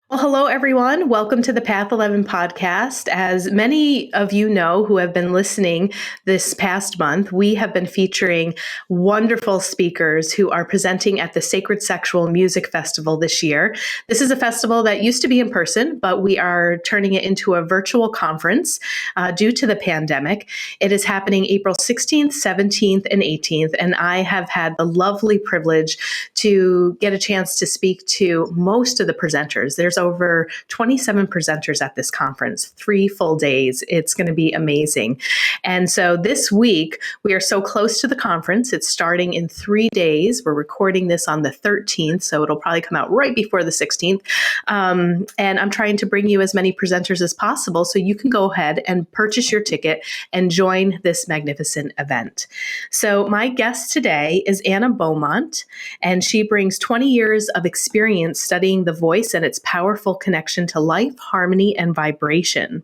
Well, hello, everyone. Welcome to the Path 11 podcast. As many of you know who have been listening this past month, we have been featuring wonderful speakers who are presenting at the Sacred Sexual Music Festival this year. This is a festival that used to be in person, but we are turning it into a virtual conference due to the pandemic. It is happening April 16th, 17th, and 18th, and I have had the lovely privilege to get a chance to speak to most of the presenters. There's over 27 presenters at this conference, 3 full days. It's going to be amazing. And so this week, we are so close to the conference. It's starting in 3 days. We're recording this on the 13th, so it'll probably come out right before the 16th. And I'm trying to bring you as many presenters as possible so you can go ahead and purchase your ticket and join this magnificent event. So my guest today is Anna Beaumont, and she brings 20 years of experience studying the voice and its powerful connection to life, harmony, and vibration.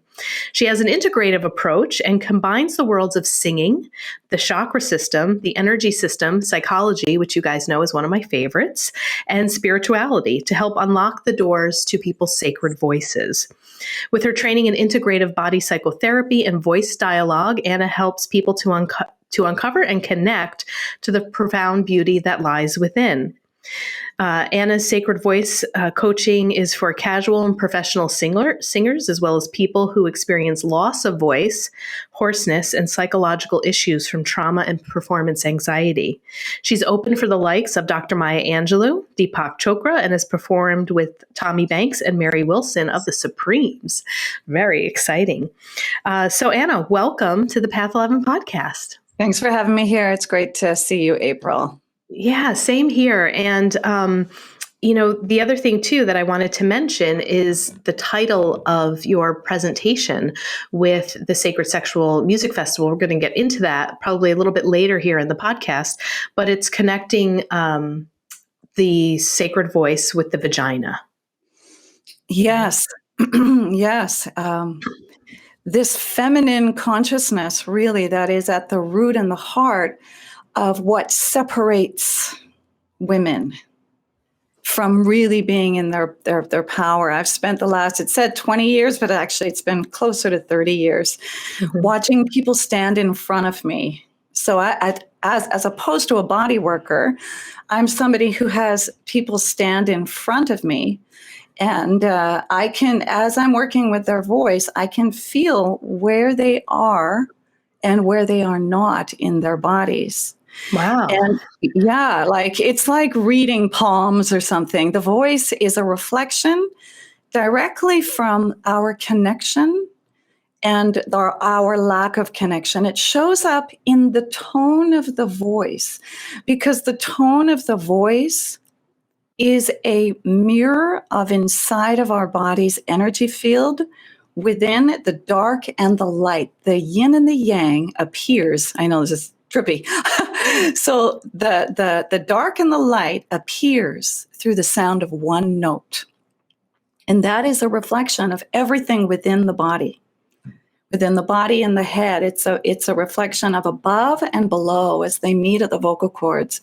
She has an integrative approach and combines the worlds of singing, the chakra system, the energy system, psychology, which you guys know is one of my favorites, and spirituality to help unlock the doors to people's sacred voices. With her training in integrative body psychotherapy and voice dialogue, Anna helps people to uncover and connect to the profound beauty that lies within. Anna's Sacred Voice coaching is for casual and professional singers, as well as people who experience loss of voice, hoarseness, and psychological issues from trauma and performance anxiety. She's open for the likes of Dr. Maya Angelou, Deepak Chopra, and has performed with Tommy Banks and Mary Wilson of the Supremes. Very exciting. So Anna, welcome to the Path 11 podcast. Thanks for having me here. It's great to see you, April. Yeah, same here. And, the other thing, too, that I wanted to mention is the title of your presentation with the Sacred Sexual Music Festival. We're going to get into that probably a little bit later here in the podcast, but it's connecting the sacred voice with the vagina. Yes. Yes. This feminine consciousness, really, that is at the root and the heart of what separates women from really being in their power. I've spent the last, it said 20 years, but actually it's been closer to 30 years, watching people stand in front of me. So as opposed to a body worker, I'm somebody who has people stand in front of me. And I can, as I'm working with their voice, I can feel where they are and where they are not in their bodies. Wow. And yeah, it's like reading palms or something. The voice is a reflection directly from our connection and our lack of connection. It shows up in the tone of the voice, because the tone of the voice is a mirror of inside of our body's energy field. Within the dark and the light, the yin and the yang appears. I know this is trippy. So the dark and the light appears through the sound of one note. And that is a reflection of everything within the body. Within the body and the head, it's a reflection of above and below as they meet at the vocal cords.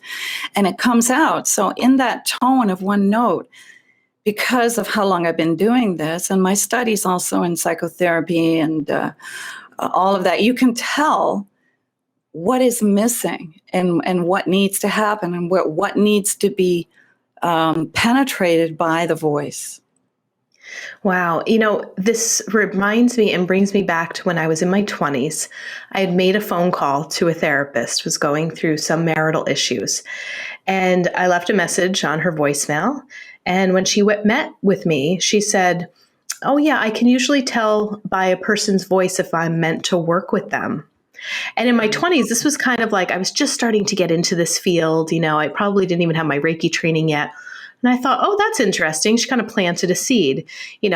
And it comes out. So in that tone of one note, because of how long I've been doing this and my studies also in psychotherapy and all of that, you can tell what is missing and what needs to happen and what needs to be penetrated by the voice. Wow. This reminds me and brings me back to when I was in my 20s. I had made a phone call to a therapist, was going through some marital issues, and I left a message on her voicemail. And when she met with me, she said, "Oh yeah, I can usually tell by a person's voice if I'm meant to work with them." And in my 20s, this was kind of like I was just starting to get into this field. I probably didn't even have my Reiki training yet. And I thought, oh, that's interesting. She kind of planted a seed.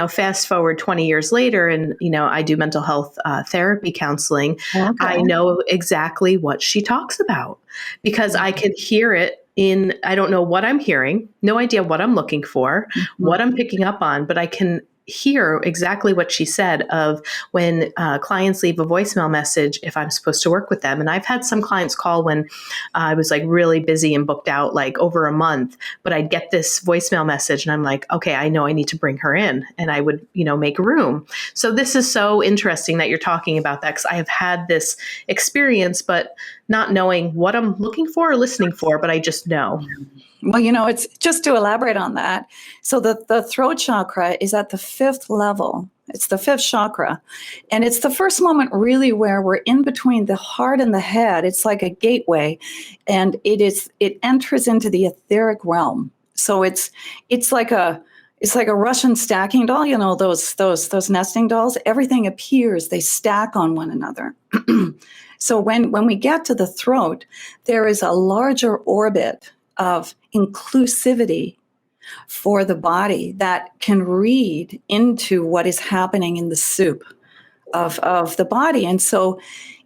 Fast forward 20 years later, and, I do mental health therapy counseling. Okay. I know exactly what she talks about because I can hear it I don't know what I'm hearing, no idea what I'm looking for, what I'm picking up on, but I can hear exactly what she said of when clients leave a voicemail message if I'm supposed to work with them. And I've had some clients call when I was like really busy and booked out like over a month, but I'd get this voicemail message and I'm like, okay, I know I need to bring her in, and I would, make room. So this is so interesting that you're talking about that, because I have had this experience, but not knowing what I'm looking for or listening for, but I just know. Well, it's just to elaborate on that. So the throat chakra is at the 5th level. It's the 5th chakra. And it's the first moment really where we're in between the heart and the head. It's like a gateway, and it enters into the etheric realm. So it's like a Russian stacking doll, those nesting dolls. Everything appears, they stack on one another. So when we get to the throat, there is a larger orbit of inclusivity for the body that can read into what is happening in the soup of the body. And so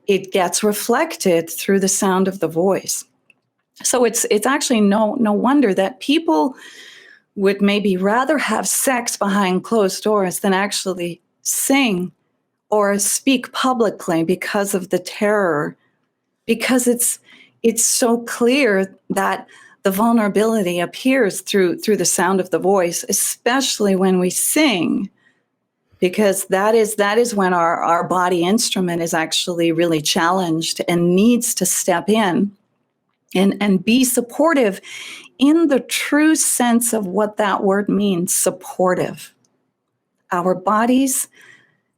it gets reflected through the sound of the voice. So it's actually no wonder that people would maybe rather have sex behind closed doors than actually sing or speak publicly because of the terror, because it's so clear that the vulnerability appears through the sound of the voice, especially when we sing, because that is when our body instrument is actually really challenged and needs to step in and be supportive in the true sense of what that word means, supportive. Our bodies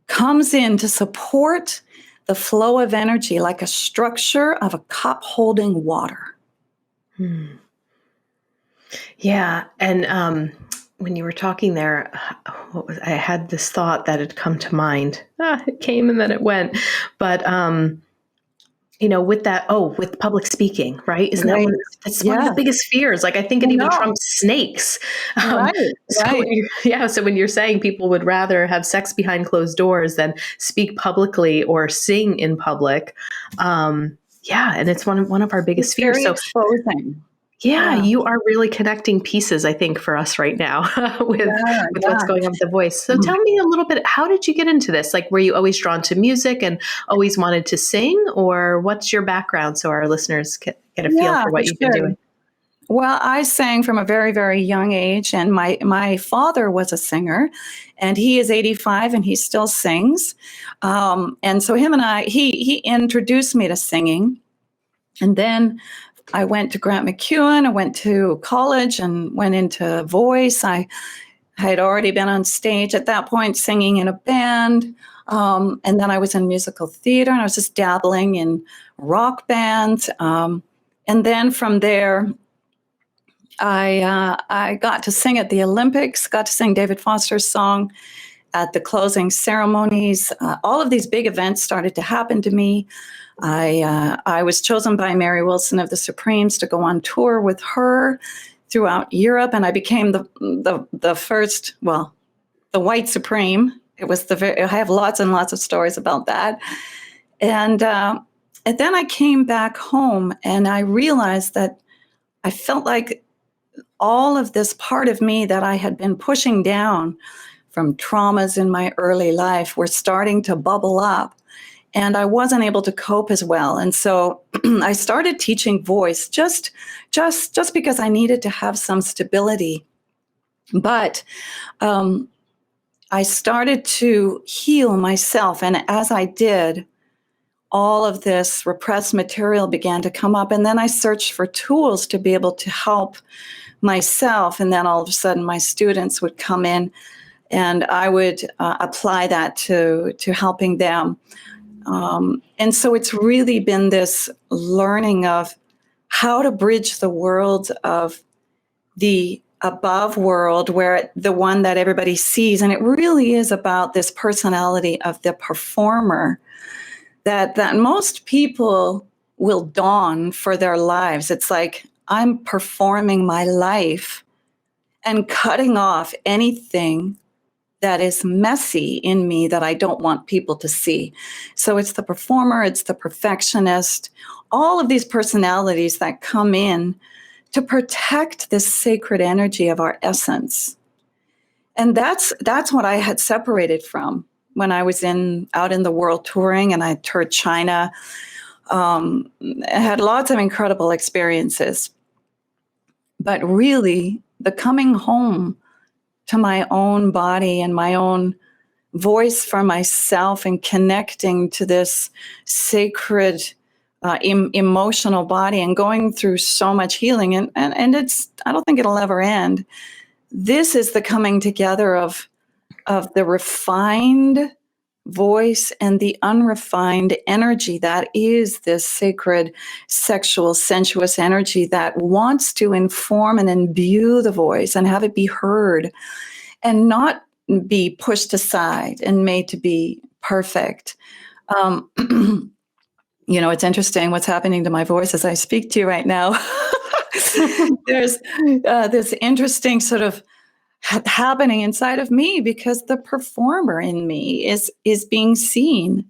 comes in to support the flow of energy like a structure of a cup holding water. Yeah. And when you were talking there, I had this thought that had come to mind. It came and then it went. But, with public speaking, right? Isn't that that's one of the biggest fears? Like, I think it even trumps snakes. Right. So when you're saying people would rather have sex behind closed doors than speak publicly or sing in public. And it's one of our biggest fears. Very exposing. Yeah, you are really connecting pieces, I think, for us right now with what's going on with the voice. So tell me a little bit, how did you get into this? Like, were you always drawn to music and always wanted to sing, or what's your background so our listeners get a feel for what you've been doing? Well, I sang from a very, very young age, and my father was a singer, and he is 85 and he still sings. And so he introduced me to singing. And then I went to Grant McEwen. I went to college and went into voice. I had already been on stage at that point, singing in a band. And then I was in musical theater, and I was just dabbling in rock bands. And then from there, I got to sing at the Olympics, got to sing David Foster's song at the closing ceremonies. All of these big events started to happen to me. I was chosen by Mary Wilson of the Supremes to go on tour with her throughout Europe, and I became the first, the white Supreme. I have lots and lots of stories about that. And then I came back home, and I realized that I felt like all of this part of me that I had been pushing down from traumas in my early life were starting to bubble up. And I wasn't able to cope as well. And so I started teaching voice just because I needed to have some stability. But I started to heal myself. And as I did, all of this repressed material began to come up. And then I searched for tools to be able to help myself. And then all of a sudden my students would come in, and I would apply that to helping them. And so it's really been this learning of how to bridge the world of the above world, where the one that everybody sees. And it really is about this personality of the performer that most people will don for their lives. It's like, I'm performing my life and cutting off anything that is messy in me that I don't want people to see. So it's the performer, it's the perfectionist, all of these personalities that come in to protect this sacred energy of our essence. And that's what I had separated from when I was out in the world touring, and I toured China. I had lots of incredible experiences. But really, the coming home to my own body and my own voice for myself and connecting to this sacred emotional body and going through so much healing. And I don't think it'll ever end. This is the coming together of the refined voice and the unrefined energy that is this sacred, sexual, sensuous energy that wants to inform and imbue the voice and have it be heard and not be pushed aside and made to be perfect. It's interesting what's happening to my voice as I speak to you right now. There's this interesting sort of happening inside of me because the performer in me is being seen,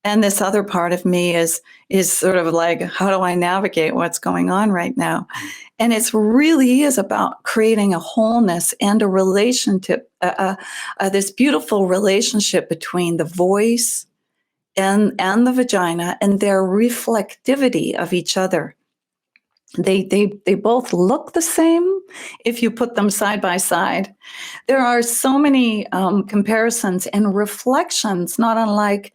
and this other part of me is sort of like, how do I navigate what's going on right now? And it really is about creating a wholeness and a relationship, this beautiful relationship between the voice and the vagina and their reflectivity of each other. They both look the same if you put them side by side. There are so many comparisons and reflections, not unlike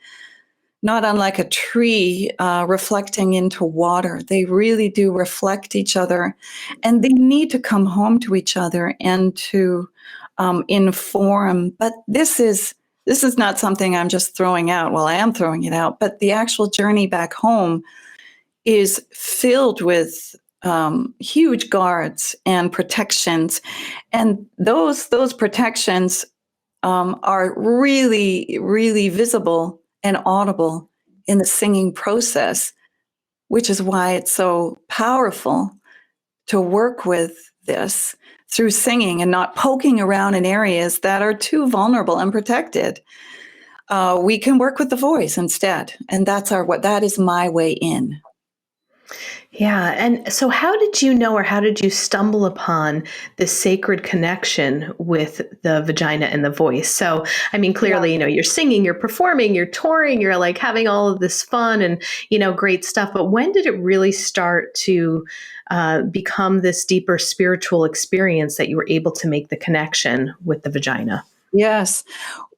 a tree reflecting into water. They really do reflect each other, and they need to come home to each other and to inform. But this is not something I'm just throwing out. Well, I am throwing it out, but the actual journey back home is filled with huge guards and protections, and those protections are really, really visible and audible in the singing process, which is why it's so powerful to work with this through singing and not poking around in areas that are too vulnerable and protected. We can work with the voice instead, and that is my way in. Yeah. And so how did you know, or how did you stumble upon this sacred connection with the vagina and the voice? So, I mean, clearly, you're singing, you're performing, you're touring, you're like having all of this fun and, great stuff. But when did it really start to become this deeper spiritual experience that you were able to make the connection with the vagina? Yes.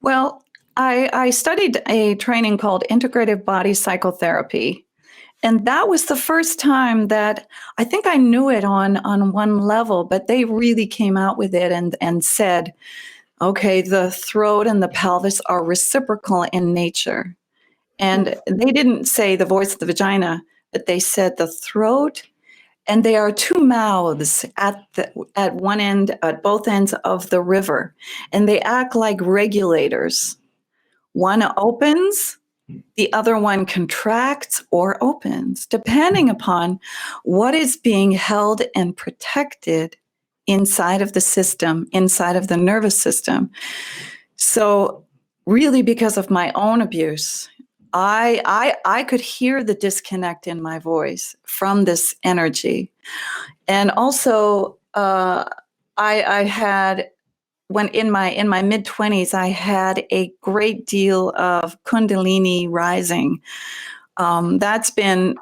Well, I studied a training called integrative body psychotherapy. And that was the first time that I think I knew it on one level, but they really came out with it and said, okay, the throat and the pelvis are reciprocal in nature. And they didn't say the voice of the vagina, but they said the throat, and they are two mouths at one end, at both ends of the river, and they act like regulators. One opens, the other one contracts or opens, depending upon what is being held and protected inside of the system, inside of the nervous system. So really, because of my own abuse, I could hear the disconnect in my voice from this energy. And also, I had, when in my mid-20s, I had a great deal of Kundalini rising. That's been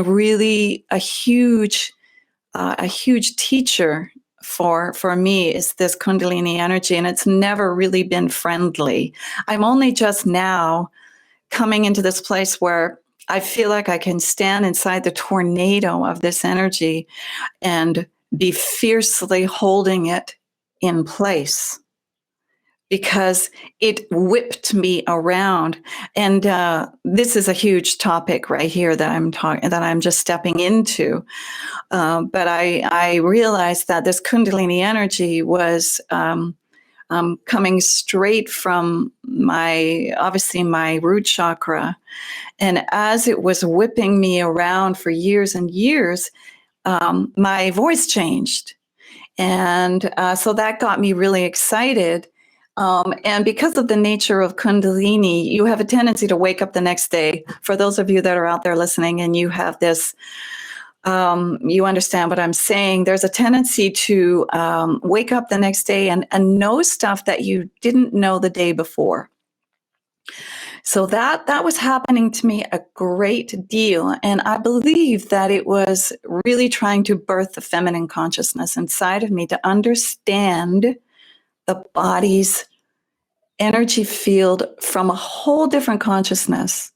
really a huge teacher for me, is this Kundalini energy, and it's never really been friendly. I'm only just now coming into this place where I feel like I can stand inside the tornado of this energy and be fiercely holding it in place, because it whipped me around. And this is a huge topic right here that I'm just stepping into. But I realized that this Kundalini energy was coming straight from my root chakra. And as it was whipping me around for years and years, my voice changed. And so that got me really excited. And because of the nature of Kundalini, you have a tendency to wake up the next day. For those of you that are out there listening and you have this you understand what I'm saying. There's a tendency to wake up the next day and know stuff that you didn't know the day before. So that was happening to me a great deal. And I believe that it was really trying to birth the feminine consciousness inside of me to understand the body's energy field from a whole different consciousness.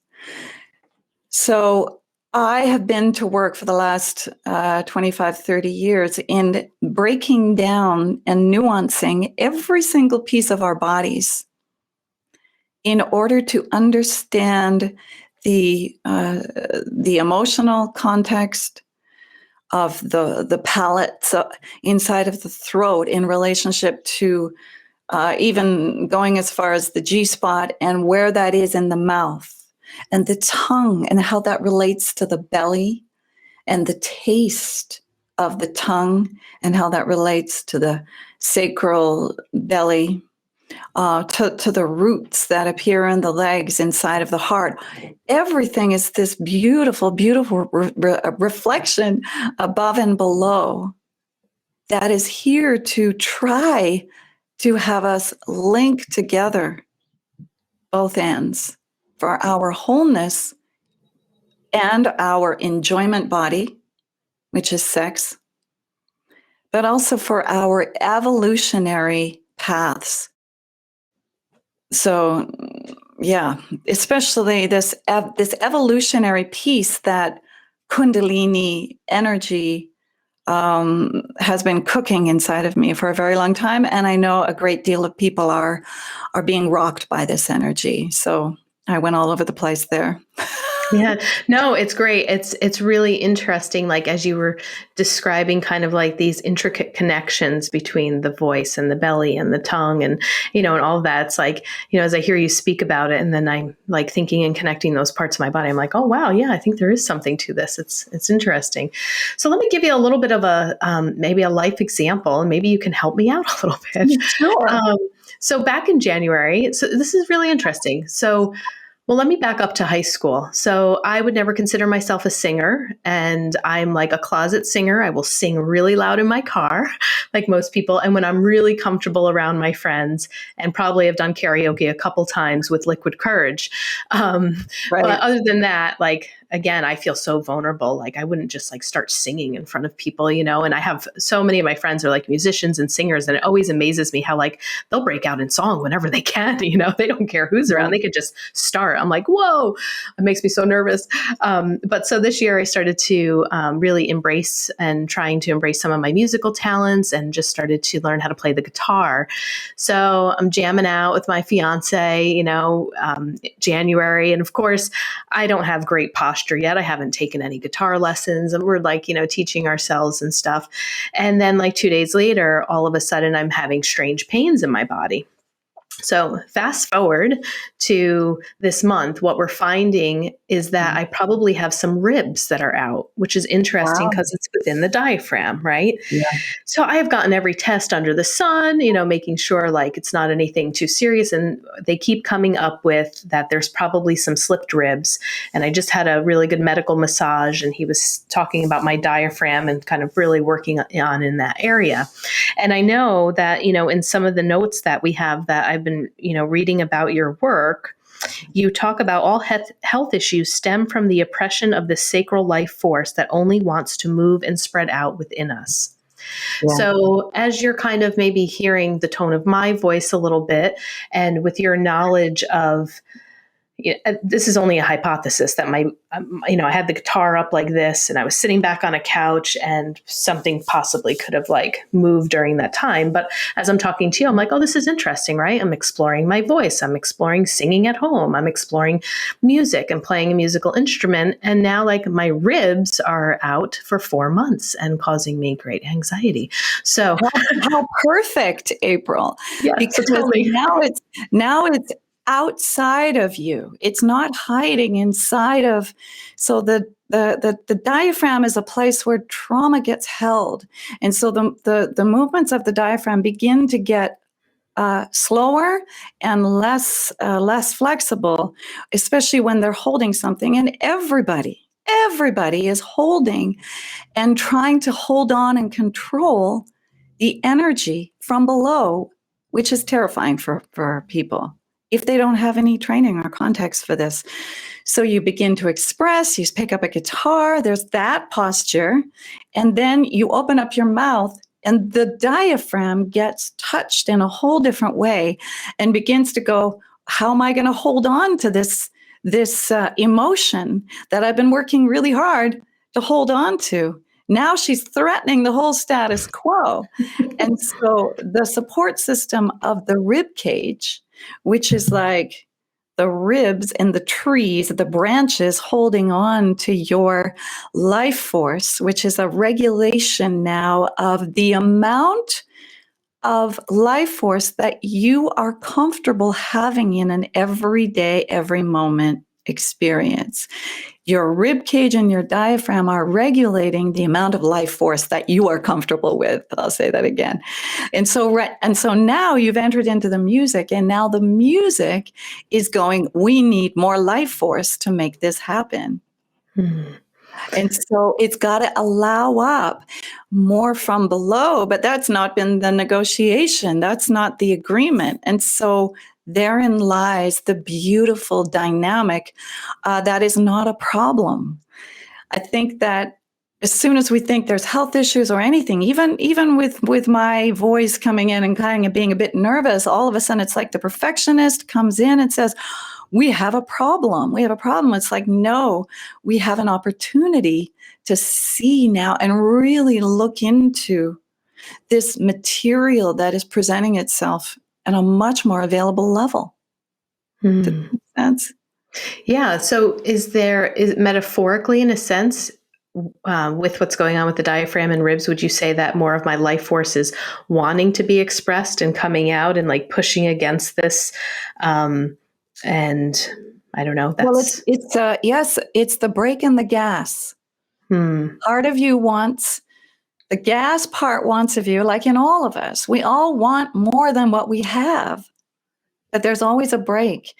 So I have been to work for the last 25, 30 years in breaking down and nuancing every single piece of our bodies in order to understand the emotional context of the palate inside of the throat in relationship to even going as far as the G-spot and where that is in the mouth, and the tongue and how that relates to the belly, and the taste of the tongue and how that relates to the sacral belly, to the roots that appear in the legs inside of the heart. Everything is this beautiful, beautiful reflection above and below that is here to try to have us link together both ends for our wholeness and our enjoyment body, which is sex, but also for our evolutionary paths. So, yeah, especially this evolutionary piece that Kundalini energy has been cooking inside of me for a very long time, and I know a great deal of people are being rocked by this energy. So I went all over the place there. Yeah, no, it's great. It's really interesting. Like as you were describing kind of like these intricate connections between the voice and the belly and the tongue and, and all of that. It's like, as I hear you speak about it and then I'm like thinking and connecting those parts of my body, I'm like, oh, wow. Yeah, I think there is something to this. It's interesting. So let me give you a little bit of a, maybe a life example and maybe you can help me out a little bit. Sure. So back in January, so this is really interesting. So well, let me back up to high school. So I would never consider myself a singer, and I'm like a closet singer. I will sing really loud in my car, like most people. And when I'm really comfortable around my friends, and probably have done karaoke a couple times with Liquid Courage. Right. But other than that, like, again, I feel so vulnerable. Like I wouldn't just like start singing in front of people, and I have so many of my friends are like musicians and singers. And it always amazes me how like they'll break out in song whenever they can, they don't care who's around. They could just start. I'm like, whoa, it makes me so nervous. But so this year I started to really embrace and trying to embrace some of my musical talents and just started to learn how to play the guitar. So I'm jamming out with my fiance, January. And of course, I don't have great posture yet. I haven't taken any guitar lessons and we're like, teaching ourselves and stuff. And then like 2 days later, all of a sudden I'm having strange pains in my body. So fast forward to this month, what we're finding is that I probably have some ribs that are out, which is interesting because it's within the diaphragm, right? Yeah. So I have gotten every test under the sun, making sure like it's not anything too serious. And they keep coming up with that there's probably some slipped ribs. And I just had a really good medical massage and he was talking about my diaphragm and kind of really working on in that area. And I know that, in some of the notes that we have that I've been, reading about your work, you talk about all health issues stem from the oppression of the sacral life force that only wants to move and spread out within us. Yeah. So as you're kind of maybe hearing the tone of my voice a little bit, and with your knowledge of, this is only a hypothesis that I had the guitar up like this and I was sitting back on a couch and something possibly could have like moved during that time. But as I'm talking to you, I'm like, oh, this is interesting, right? I'm exploring my voice. I'm exploring singing at home. I'm exploring music and playing a musical instrument. And now like my ribs are out for 4 months and causing me great anxiety. So how perfect, April. Yeah, because so now it's outside of you. It's not hiding inside of. So the diaphragm is a place where trauma gets held, and so the movements of the diaphragm begin to get slower and less flexible, especially when they're holding something. And everybody everybody is holding and trying to hold on and control the energy from below, which is terrifying for people if they don't have any training or context for this. So you begin to express, you pick up a guitar, there's that posture, and then you open up your mouth and the diaphragm gets touched in a whole different way and begins to go, how am I going to hold on to this emotion that I've been working really hard to hold on to? Now she's threatening the whole status quo. And so the support system of the rib cage, which is like the ribs and the trees, the branches holding on to your life force, which is a regulation now of the amount of life force that you are comfortable having in an everyday, every moment experience. Your rib cage and your diaphragm are regulating the amount of life force that you are comfortable with. I'll say that again. And so now you've entered into the music, and now the music is going, we need more life force to make this happen. And so it's got to allow up more from below, but that's not been the negotiation. That's not the agreement. And so therein lies the beautiful dynamic that is not a problem. I think that as soon as we think there's health issues or anything, even with my voice coming in and kind of being a bit nervous, all of a sudden it's like the perfectionist comes in and says, we have a problem. We have a problem. It's like, no, we have an opportunity to see now and really look into this material that is presenting itself at a much more available level. Does that make sense? Yeah. So is metaphorically, in a sense, with what's going on with the diaphragm and ribs, would you say that more of my life force is wanting to be expressed and coming out and like pushing against this? And I don't know. It's yes, it's the brake and the gas. Part of you wants, the gas part wants of you, like in all of us, we all want more than what we have, but there's always a brake.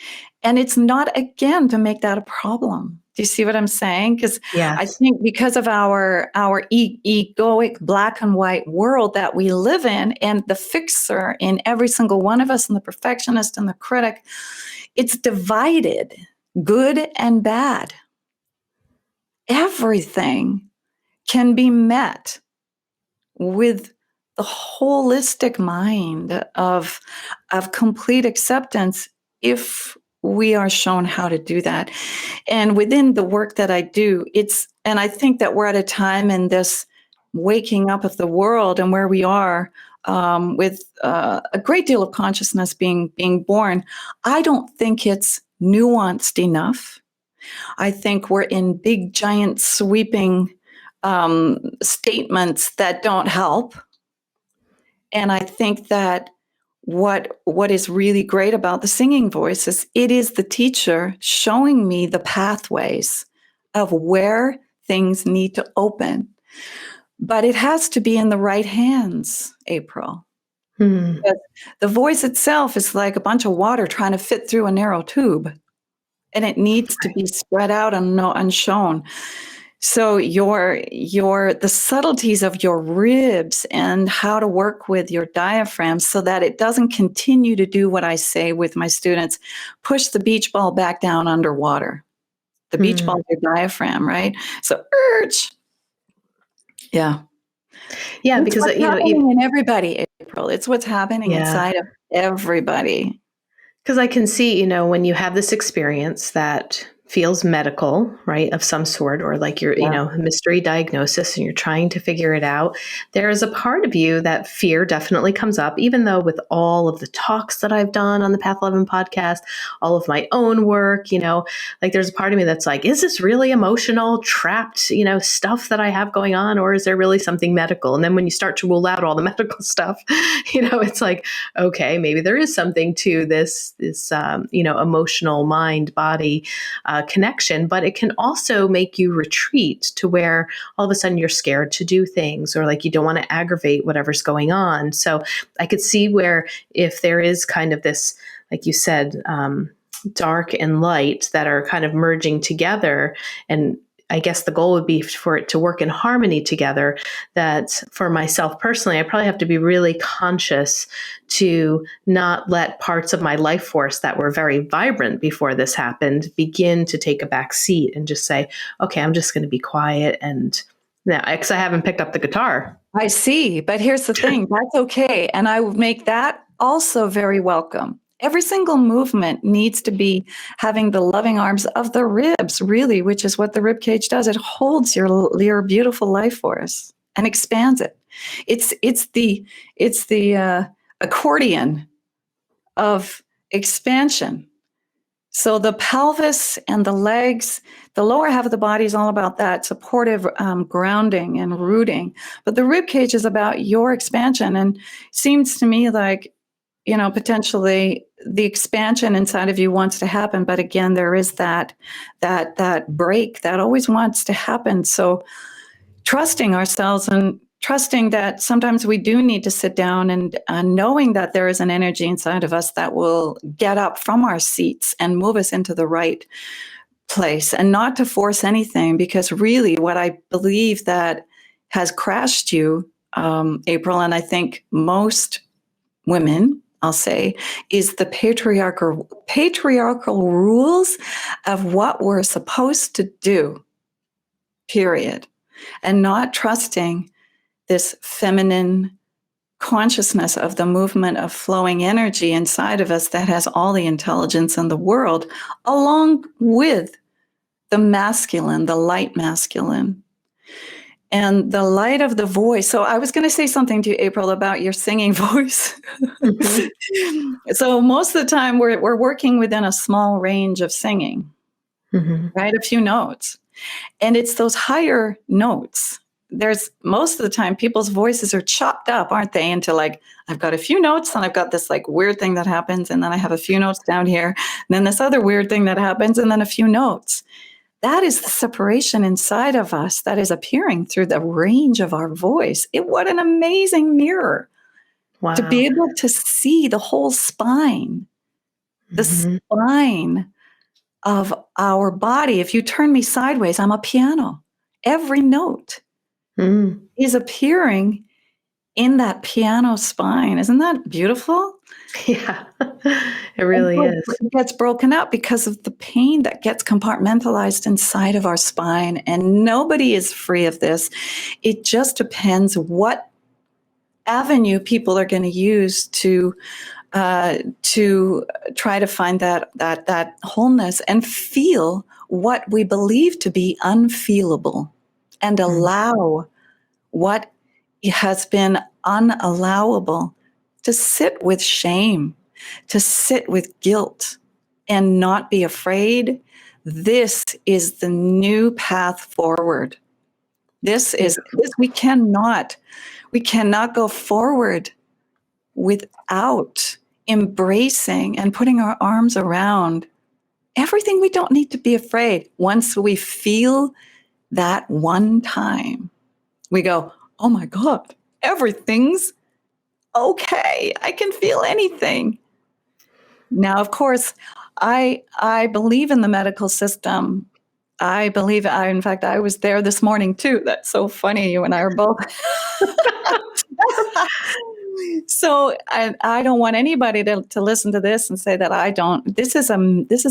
And it's not, again, to make that a problem. Do you see what I'm saying? Because yes. I think because of our egoic black and white world that we live in, and the fixer in every single one of us, and the perfectionist and the critic, it's divided, good and bad. Everything can be met with the holistic mind of complete acceptance if we are shown how to do that. And within the work that I do, and I think that we're at a time in this waking up of the world and where we are with a great deal of consciousness being born. I don't think it's nuanced enough. I think we're in big, giant, sweeping statements that don't help. And I think that what is really great about the singing voice is it is the teacher showing me the pathways of where things need to open. But it has to be in the right hands, April. Because the voice itself is like a bunch of water trying to fit through a narrow tube. And it needs to be spread out and shown. So the subtleties of your ribs and how to work with your diaphragm so that it doesn't continue to do what I say with my students, push the beach ball back down underwater. The beach ball is your diaphragm, right? So urge. Yeah. Yeah, it's because what's happening in everybody, April. It's what's happening inside of everybody. Because I can see, when you have this experience that feels medical, right, of some sort, or like you're, a mystery diagnosis and you're trying to figure it out, there is a part of you that fear definitely comes up, even though with all of the talks that I've done on the Path 11 podcast, all of my own work, like there's a part of me that's like, is this really emotional, trapped, stuff that I have going on, or is there really something medical? And then when you start to rule out all the medical stuff, it's like, okay, maybe there is something to this emotional mind, body, connection, but it can also make you retreat to where all of a sudden you're scared to do things, or like you don't want to aggravate whatever's going on. So I could see where if there is kind of this, like you said, dark and light that are kind of merging together, and I guess the goal would be for it to work in harmony together, that for myself personally, I probably have to be really conscious to not let parts of my life force that were very vibrant before this happened begin to take a back seat and just say, okay, I'm just going to be quiet. And now, because I haven't picked up the guitar. I see. But here's the thing, that's okay. And I would make that also very welcome. Every single movement needs to be having the loving arms of the ribs, really, which is what the rib cage does. It holds your beautiful life force and expands it. It's the accordion of expansion. So the pelvis and the legs, the lower half of the body is all about that supportive grounding and rooting. But the rib cage is about your expansion. And it seems to me like, potentially the expansion inside of you wants to happen. But again, there is that break that always wants to happen. So trusting ourselves and trusting that sometimes we do need to sit down and knowing that there is an energy inside of us that will get up from our seats and move us into the right place, and not to force anything, because really what I believe that has crashed you, April, and I think most women, I'll say, is the patriarchal rules of what we're supposed to do, period, and not trusting this feminine consciousness of the movement of flowing energy inside of us that has all the intelligence in the world, along with the masculine, the light masculine. And the light of the voice. So I was going to say something to you, April, about your singing voice. Mm-hmm. So most of the time we're working within a small range of singing, mm-hmm. right? A few notes. And it's those higher notes. There's most of the time people's voices are chopped up, aren't they? Into like, I've got a few notes and I've got this like weird thing that happens. And then I have a few notes down here. And then this other weird thing that happens. And then a few notes. That is the separation inside of us that is appearing through the range of our voice. What an amazing mirror. Wow. To be able to see the whole spine, the mm-hmm. spine of our body. If you turn me sideways, I'm a piano. Every note is appearing in that piano spine. Isn't that beautiful? Yeah, it really is. It gets broken up because of the pain that gets compartmentalized inside of our spine. And nobody is free of this. It just depends what avenue people are going to use to try to find that wholeness and feel what we believe to be unfeelable, and allow what has been unallowable to sit with shame, to sit with guilt, and not be afraid. This is the new path forward. We cannot go forward without embracing and putting our arms around everything we don't need to be afraid. Once we feel that one time, we go, oh my God, everything's okay. I can feel anything. Now, of course, I believe in the medical system. In fact, I was there this morning too. That's so funny. You and I are both. So I don't want anybody to listen to this and say that I don't. This is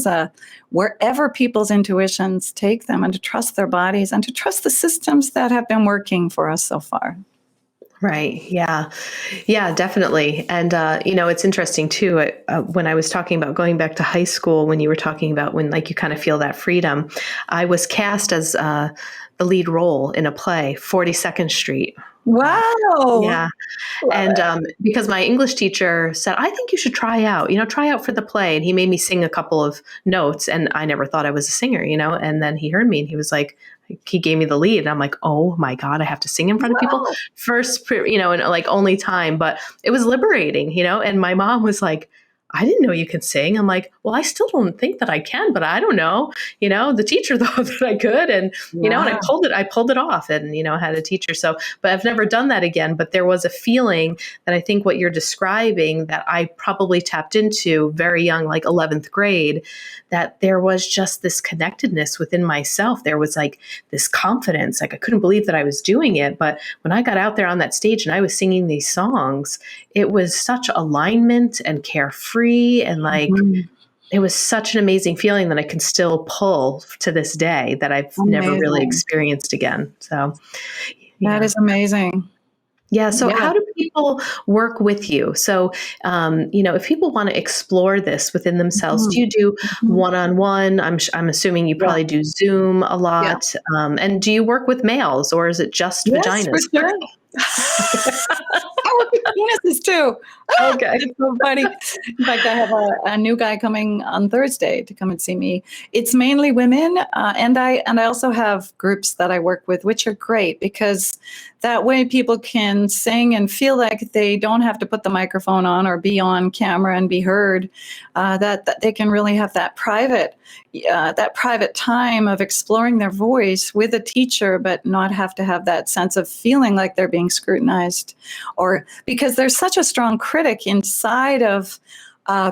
a wherever people's intuitions take them, and to trust their bodies and to trust the systems that have been working for us so far. Right. Yeah. Yeah, definitely. And, it's interesting too, when I was talking about going back to high school, when you were talking about when like you kind of feel that freedom, I was cast as the lead role in a play, 42nd Street. Wow. Yeah. And because my English teacher said, I think you should try out for the play. And he made me sing a couple of notes, and I never thought I was a singer, and then he heard me and he was like, he gave me the lead, and I'm like, oh my God, I have to sing in front of people first, and like only time, but it was liberating, and my mom was like, I didn't know you could sing. I'm like, well, I still don't think that I can, but I don't know. The teacher thought that I could, and and Yeah. I pulled it off, and had a teacher. So, but I've never done that again. But there was a feeling that I think what you're describing that I probably tapped into very young, like 11th grade, that there was just this connectedness within myself. There was like this confidence, like I couldn't believe that I was doing it. But when I got out there on that stage and I was singing these songs, it was such alignment and carefree, and like Mhm. it was such an amazing feeling that I can still pull to this day that I've never really Amazing. experienced again. So, That yeah. is amazing. Yeah. So, Yeah. how do people work with you? So, if people want to explore this within themselves, Mhm. do you do Mhm. one-on-one? I'm assuming you Yeah. probably do Zoom a Yeah. lot. And do you work with males, or is it just Yes, for vaginas? sure. I work with penises too. Okay. It's so funny. In fact, I have a new guy coming on Thursday to come and see me. It's mainly women, and I also have groups that I work with, which are great because that way people can sing and feel like they don't have to put the microphone on or be on camera and be heard. That they can really have that private time of exploring their voice with a teacher, but not have to have that sense of feeling like they're being scrutinized, or because there's such a strong critic inside of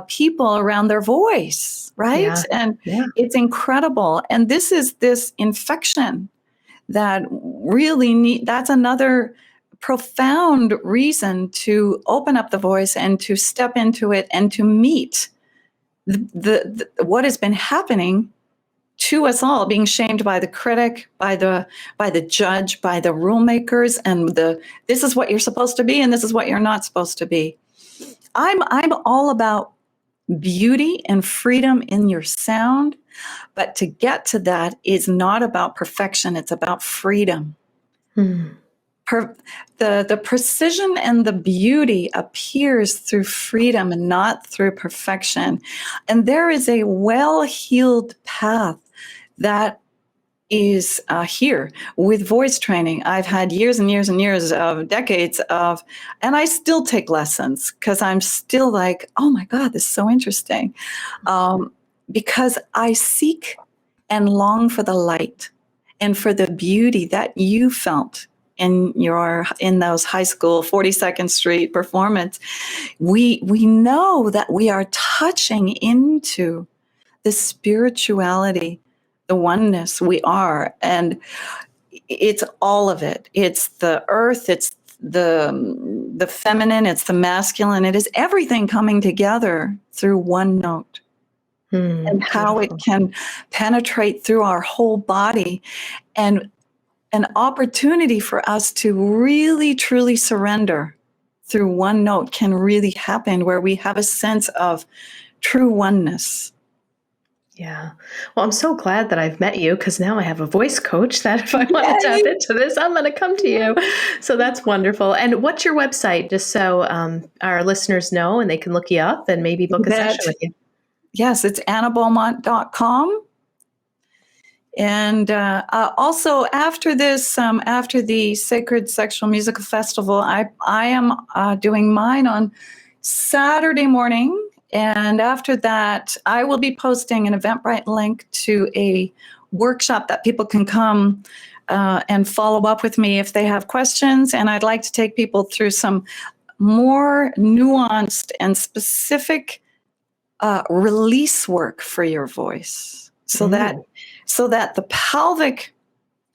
people around their voice, right? Yeah. And Yeah. it's incredible. And this is this infection that really that's another profound reason to open up the voice and to step into it and to meet what has been happening to us all, being shamed by the critic, by the judge, by the rule makers, and this is what you're supposed to be and this is what you're not supposed to be. I'm all about beauty and freedom in your sound, but to get to that is not about perfection, it's about freedom. Hmm. The precision and the beauty appears through freedom and not through perfection. And there is a well-heeled path that is here with voice training. I've had years and years and years of decades of, and I still take lessons because I'm still like, oh my God, this is so interesting. Because I seek and long for the light and for the beauty that you felt in those high school 42nd Street performance. We know that we are touching into the spirituality, the oneness we are, and it's all of it. It's the earth, it's the feminine, it's the masculine, it is everything coming together through one note. And how it Beautiful. can penetrate through our whole body, and an opportunity for us to really truly surrender through one note can really happen, where we have a sense of true oneness. Yeah. Well, I'm so glad that I've met you, because now I have a voice coach that if I want to tap Yay! into this, I'm going to come to you. So that's wonderful. And what's your website, just so our listeners know and they can look you up and maybe book a session with you? Yes, it's AnnaBeaumont.com. And also after this, after the Sacred Sexual Musical Festival, I am doing mine on Saturday morning. And after that, I will be posting an Eventbrite link to a workshop that people can come and follow up with me if they have questions. And I'd like to take people through some more nuanced and specific release work for your voice, so that the pelvic.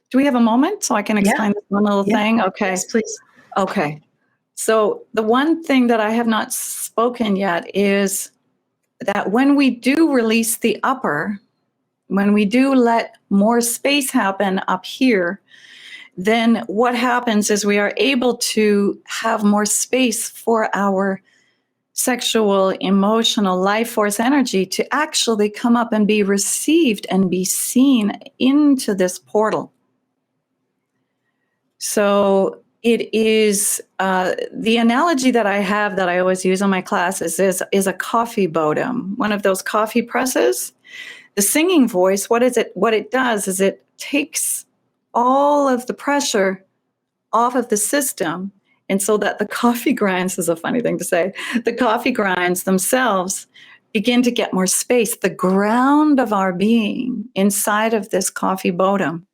Do we have a moment so I can explain this one little thing? Okay. Yes, please. Okay. So the one thing that I have not spoken yet is that when we do release the upper, when we do let more space happen up here, then what happens is we are able to have more space for our sexual, emotional, life force energy to actually come up and be received and be seen into this portal. So it is the analogy that I have that I always use in my classes is a coffee bodum, one of those coffee presses. The singing voice, what it does is it takes all of the pressure off of the system And so that the coffee grinds is a funny thing to say. The coffee grinds themselves begin to get more space. The ground of our being inside of this coffee bottom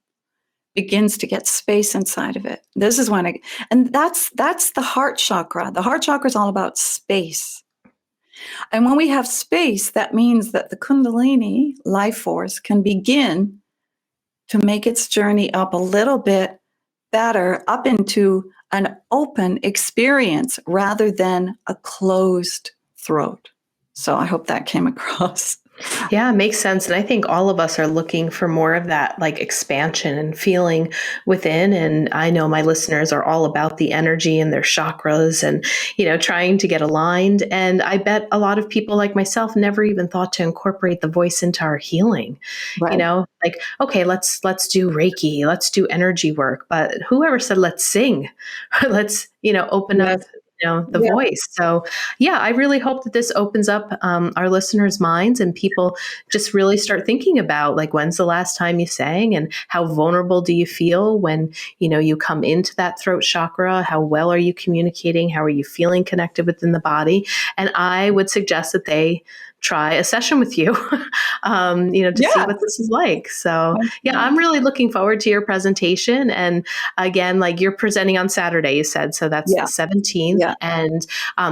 begins to get space inside of it. This is when and that's the heart chakra. The heart chakra is all about space. And when we have space, that means that the Kundalini life force can begin to make its journey up a little bit better, up into an open experience rather than a closed throat. So I hope that came across. Yeah, it makes sense. And I think all of us are looking for more of that like expansion and feeling within. And I know my listeners are all about the energy and their chakras and, trying to get aligned. And I bet a lot of people like myself never even thought to incorporate the voice into our healing. Right. Like, okay, let's do Reiki, let's do energy work. But whoever said, let's sing, let's, open up the voice. So I really hope that this opens up our listeners' minds and people just really start thinking about like, when's the last time you sang and how vulnerable do you feel when, you come into that throat chakra? How well are you communicating? How are you feeling connected within the body? And I would suggest that they try a session with you, to see what this is like. So I'm really looking forward to your presentation. And again, like you're presenting on Saturday, you said, so that's the 17th and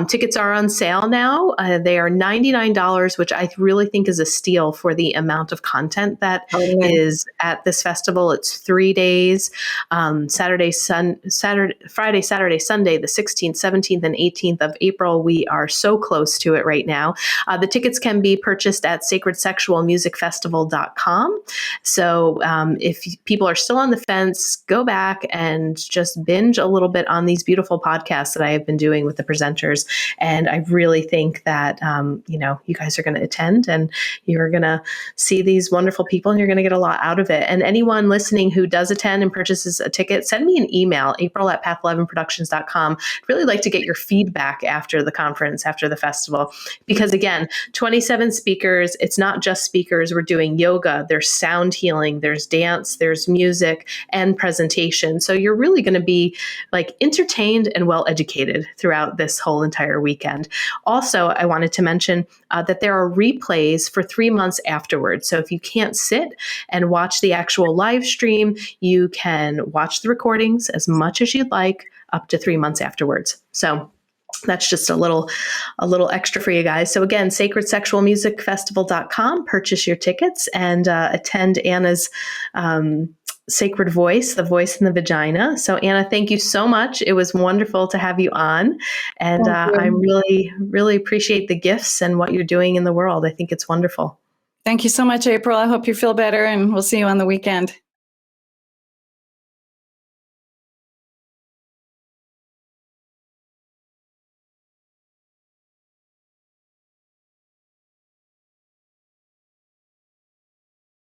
tickets are on sale now. They are $99, which I really think is a steal for the amount of content that is at this festival. It's 3 days, Friday, Saturday, Sunday, the 16th, 17th, and 18th of April. We are so close to it right now. The tickets can be purchased at sacredsexualmusicfestival.com. So if people are still on the fence, go back and just binge a little bit on these beautiful podcasts that I have been doing with the presenters. And I really think that, you guys are going to attend and you're going to see these wonderful people and you're going to get a lot out of it. And anyone listening who does attend and purchases a ticket, send me an email, april@path11productions.com. I'd really like to get your feedback after the conference, after the festival, because again, 27 speakers. It's not just speakers. We're doing yoga. There's sound healing. There's dance. There's music and presentation. So you're really going to be like entertained and well educated throughout this whole entire weekend. Also, I wanted to mention that there are replays for 3 months afterwards. So if you can't sit and watch the actual live stream, you can watch the recordings as much as you'd like up to 3 months afterwards. So that's just a little extra for you guys. So again, sacredsexualmusicfestival.com, purchase your tickets and attend Anna's Sacred Voice, the voice in the vagina. So Anna, thank you so much. It was wonderful to have you on. And I really, really appreciate the gifts and what you're doing in the world. I think it's wonderful. Thank you so much, April. I hope you feel better and we'll see you on the weekend.